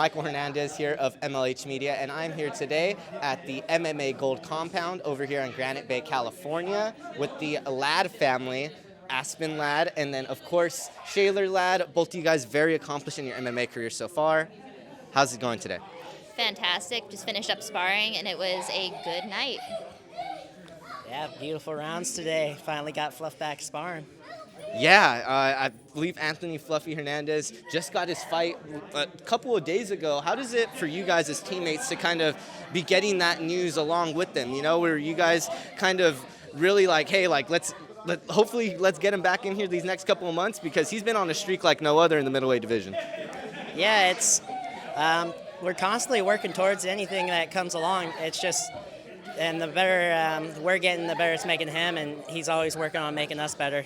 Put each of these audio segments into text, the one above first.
Michael Hernandez here of MLH Media, and I'm here today at the MMA Gold Compound over here in Granite Bay, California, with the Ladd family, Aspen Ladd, and then, of course, Shealor Ladd. Both of you guys very accomplished in your MMA career so far. How's it going today? Fantastic. Just finished up sparring, and it was a good night. Yeah, beautiful rounds today. Finally got Fluff back sparring. Yeah, I believe Anthony Fluffy Hernandez just got his fight a couple of days ago. How does it for you guys as teammates to kind of be getting that news along with them? You know, where you guys kind of really like, hey, like hopefully let's get him back in here these next couple of months, because he's been on a streak like no other in the middleweight division. Yeah, it's we're constantly working towards anything that comes along. It's just, and the better we're getting, the better it's making him, and he's always working on making us better.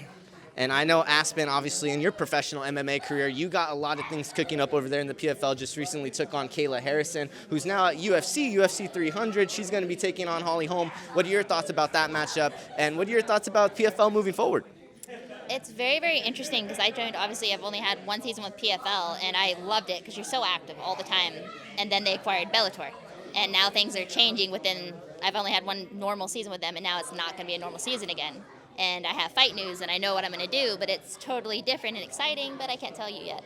And I know, Aspen, obviously, in your professional MMA career, you got a lot of things cooking up over there in the PFL. Just recently took on Kayla Harrison, who's now at UFC 300. She's going to be taking on Holly Holm. What are your thoughts about that matchup? And what are your thoughts about PFL moving forward? It's very, very interesting because I joined, obviously, I've only had one season with PFL, and I loved it because you're so active all the time. And then they acquired Bellator. And now things are changing within, I've only had one normal season with them, and now it's not going to be a normal season again. And I have fight news, and I know what I'm going to do, but it's totally different and exciting, but I can't tell you yet.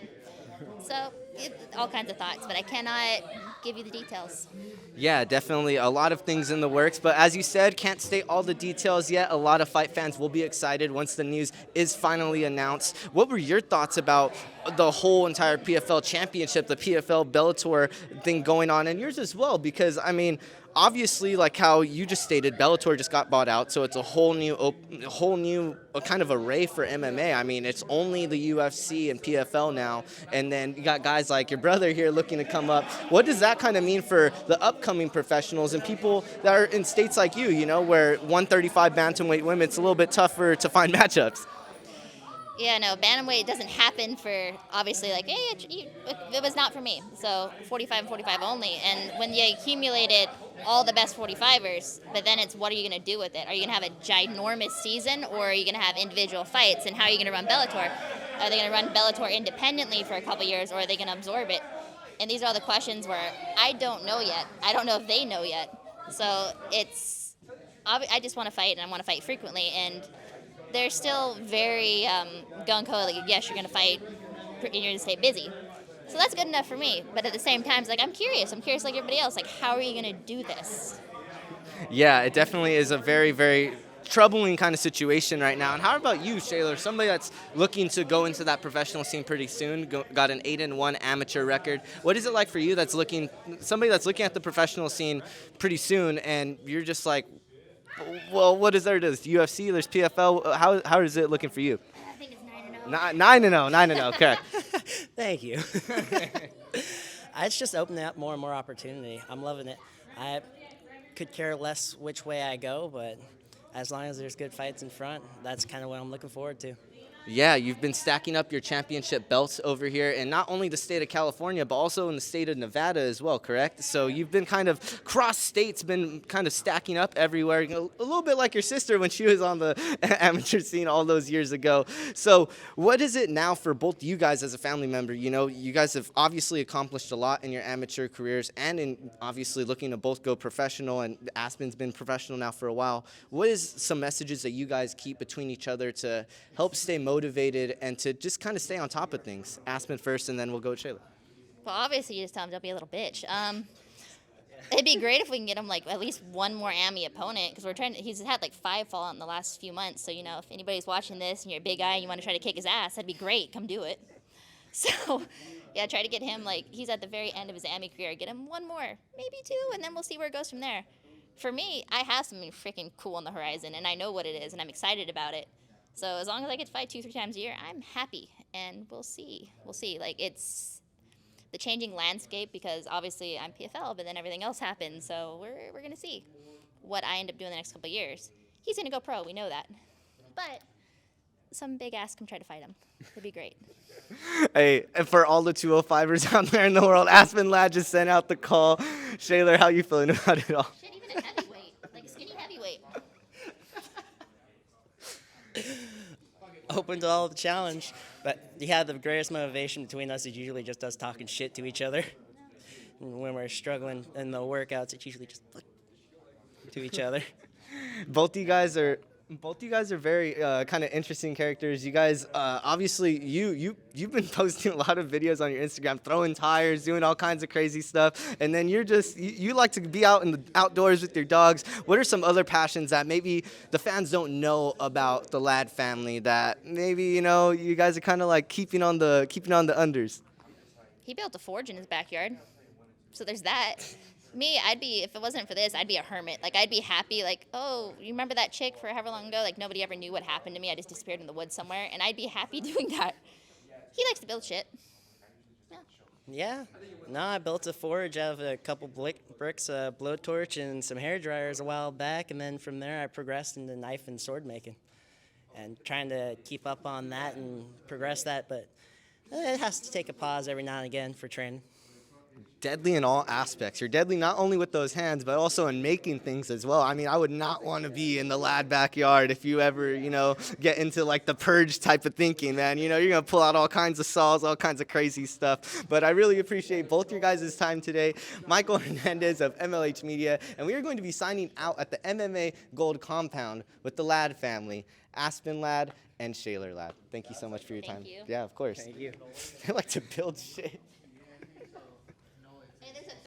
So, all kinds of thoughts, but I cannot give you the details. Yeah, definitely a lot of things in the works, but as you said, can't state all the details yet. A lot of fight fans will be excited once the news is finally announced. What were your thoughts about the whole entire PFL championship, the PFL Bellator thing going on, and yours as well? Because, I mean, obviously, like how you just stated, Bellator just got bought out, so it's a whole new kind of array for MMA. I mean, it's only the UFC and PFL now, and then you got guys like your brother here looking to come up. What does that kind of mean for the upcoming professionals and people that are in states like you know, where 135 bantamweight women, it's a little bit tougher to find matchups? Yeah, no, bantamweight doesn't happen for, obviously, like, hey, it was not for me. So 45 and 45 only. And when you accumulated all the best 45ers, but then it's what are you going to do with it? Are you going to have a ginormous season, or are you going to have individual fights? And how are you going to run Bellator? Are they going to run Bellator independently for a couple years, or are they going to absorb it? And these are all the questions where I don't know yet. I don't know if they know yet. So it's, I just want to fight, and I want to fight frequently. And they're still very gung-ho, like, yes, you're going to fight, and you're going to stay busy. So that's good enough for me. But at the same time, it's like, I'm curious like everybody else. Like, how are you going to do this? Yeah, it definitely is a very, very troubling kind of situation right now. And how about you, Shealor? Somebody that's looking to go into that professional scene pretty soon, got an 8-1 amateur record. What is it like for you somebody that's looking at the professional scene pretty soon, and you're just like, well, what is there? There's UFC, there's PFL. How is it looking for you? I think it's 9-0, correct. Thank you. It's just opening up more and more opportunity. I'm loving it. I could care less which way I go, but as long as there's good fights in front, that's kind of what I'm looking forward to. Yeah, you've been stacking up your championship belts over here in not only the state of California, but also in the state of Nevada as well, correct? So you've been kind of cross states, been kind of stacking up everywhere, a little bit like your sister when she was on the amateur scene all those years ago. So what is it now for both you guys as a family member? You know, you guys have obviously accomplished a lot in your amateur careers, and in obviously looking to both go professional, and Aspen's been professional now for a while. What is some messages that you guys keep between each other to help stay motivated and to just kind of stay on top of things? Aspen first, and then we'll go with Shealor. Well, obviously, you just tell him don't be a little bitch. It'd be great if we can get him, like, at least one more AMI opponent, because he's had, like, 5 fall out in the last few months. So, you know, if anybody's watching this and you're a big guy and you want to try to kick his ass, that'd be great. Come do it. So, yeah, try to get him, like, he's at the very end of his AMI career. Get him one more, maybe 2, and then we'll see where it goes from there. For me, I have something freaking cool on the horizon, and I know what it is, and I'm excited about it. So as long as I get to fight 2-3 times a year, I'm happy, and we'll see. Like, it's the changing landscape, because obviously I'm PFL, but then everything else happens. So we're gonna see what I end up doing the next couple of years. He's gonna go pro, we know that, but some big ass come try to fight him. It'd be great. Hey, and for all the 205ers out there in the world, Aspen Ladd just sent out the call. Shealor, how you feeling about it all? Shit, even a heavyweight, like skinny heavyweight. Open to all the challenge, but the greatest motivation between us is usually just us talking shit to each other. And when we're struggling in the workouts, it's usually just look to each other. Both you guys are very kind of interesting characters. You guys, obviously, you've been posting a lot of videos on your Instagram, throwing tires, doing all kinds of crazy stuff, and then you like to be out in the outdoors with your dogs. What are some other passions that maybe the fans don't know about the Ladd family that maybe you guys are kind of like keeping on the unders? He built a forge in his backyard, so there's that. Me, if it wasn't for this, I'd be a hermit. Like, I'd be happy, like, oh, you remember that chick for however long ago? Like, nobody ever knew what happened to me. I just disappeared in the woods somewhere, and I'd be happy doing that. He likes to build shit. Yeah. Yeah. No, I built a forge out of a couple bricks, a blowtorch, and some hair dryers a while back, and then from there I progressed into knife and sword making. And trying to keep up on that and progress that, but it has to take a pause every now and again for training. Deadly in all aspects. You're deadly not only with those hands, but also in making things as well. I mean, I would not want to be in the Ladd backyard if you ever, get into like the purge type of thinking, man. You're going to pull out all kinds of saws, all kinds of crazy stuff. But I really appreciate both your guys' time today. Michael Hernandez of MLH Media, and we are going to be signing out at the MMA Gold Compound with the Ladd family, Aspen Ladd and Shealor Ladd. Thank you so much for your time. Thank you. Yeah, of course. Thank you. They like to build shit.